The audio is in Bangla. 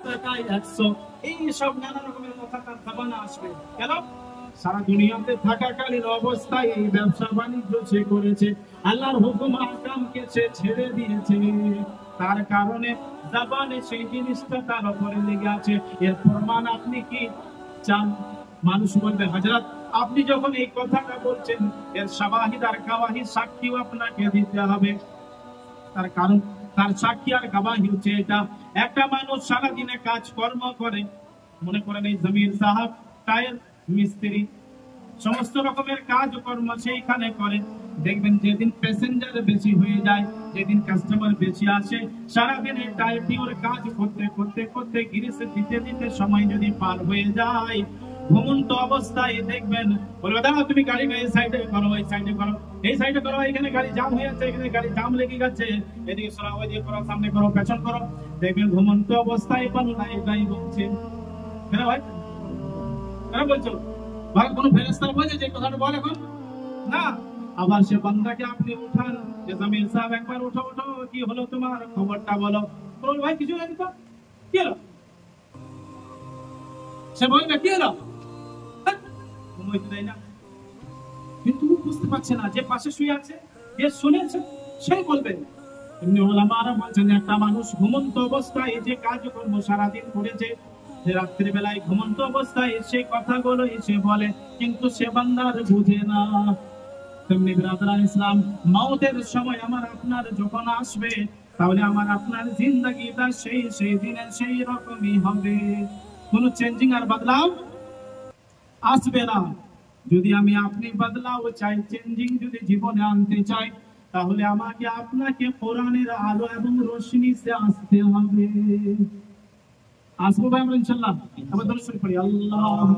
টাকায় 100, এই সব নানা রকমের কথা তার জবানে আসবে। কেন? সারা দুনিয়াতে থাকাকালীন অবস্থায় এই ব্যবসা বাণিজ্য সে করেছে, আল্লাহর হুকুম আহকামকে সে ছেড়ে দিয়েছে, তার কারণে জবানে সেই জিনিসটা তার উপরে লেগে আছে। এর প্রমাণ আপনি কি চান? মানুষ বলবে, হযরত আপনি যখন এই কথাটা বলছেন এর শাওয়াহিদ আর গাওয়াহি সাক্ষীও আপনাকে দিতে হবে। তার কারণ তার সাক্ষী আর গাওয়াহি হচ্ছে এটা, একটা মানুষ সারাদিনে কাজ কর্ম করে, মনে করেন এই জমির সাহেব টায়ার মিস্ত্রি সমস্ত রকমের কাজ কর্ম সেইখানে করে, দেখবেন যেদিন প্যাসেঞ্জার বেশি হয়ে যায়, যেদিন কাস্টমার বেশি আসে, সারাদিনে টাইপিওর কাজ করতে করতে করতে গ্রিসে দিতে দিতে সময় যদি পার হয়ে যায়, ঘুমন্ত অবস্থায় দেখবেন বলবে, দাদা তুমি গাড়ি এই সাইডে করো, এই সাইডে করো, এই সাইডে করো, এখানে গাড়ি জাম হয়ে যাচ্ছে, এখানে গাড়ি জাম লেগে গেছে, এদিকে সরাও, ওইদিকে করো, সামনে করো, পেছন করো, দেখবেন ঘুমন্ত অবস্থায় বাংলায় গাই বলছে। কেন ভাই, কেন বলছো ভাই? কোন ফেরেশতা বলে যে কথাটা বল এখন? না। আবার সে বান্দাকে আপনি উঠান যে জমির সাহেব একবার উঠো, উঠো, কি হলো তোমার, খবরটা বলো। বল ভাই কিছু জানি তো, কি হলো? সে বলবে কি হলো, ঘুমাইতে দেয় না, কিন্তু বুঝতে পারছে না, যে পাশে শুয়ে আছে, যে শুনেছে, সেই বলবে। এমনি ওলামারা বলছেন একটা মানুষ ঘুমন্ত অবস্থায় যে কাজকর্ম সারাদিন করেছে, রাত্রি বেলায় ঘুমন্ত অবস্থায় সে কথাগুলো সে বলে, কিন্তু সে বান্দার বুঝে না। তেমনি ব্রাদার ইসলাম, মওতের সময় আমার আপনার যখন আসবে, তাহলে আমার আপনার জিন্দেগিটা সেই দিনে সেই রকমই হবে, কোনো চেঞ্জিং আর বদলাও আসবে না। যদি আমি আপনি বদলাও চাই, চেঞ্জিং যদি জীবনে আনতে চাই, তাহলে আমাকে আপনাকে কোরআনের আলো এবং রোশনি সে আসতে হবে। আসবো ভাই আমরা ইনশাআল্লাহ। আবার দরুদ শরীফ পড়ি, আল্লাহ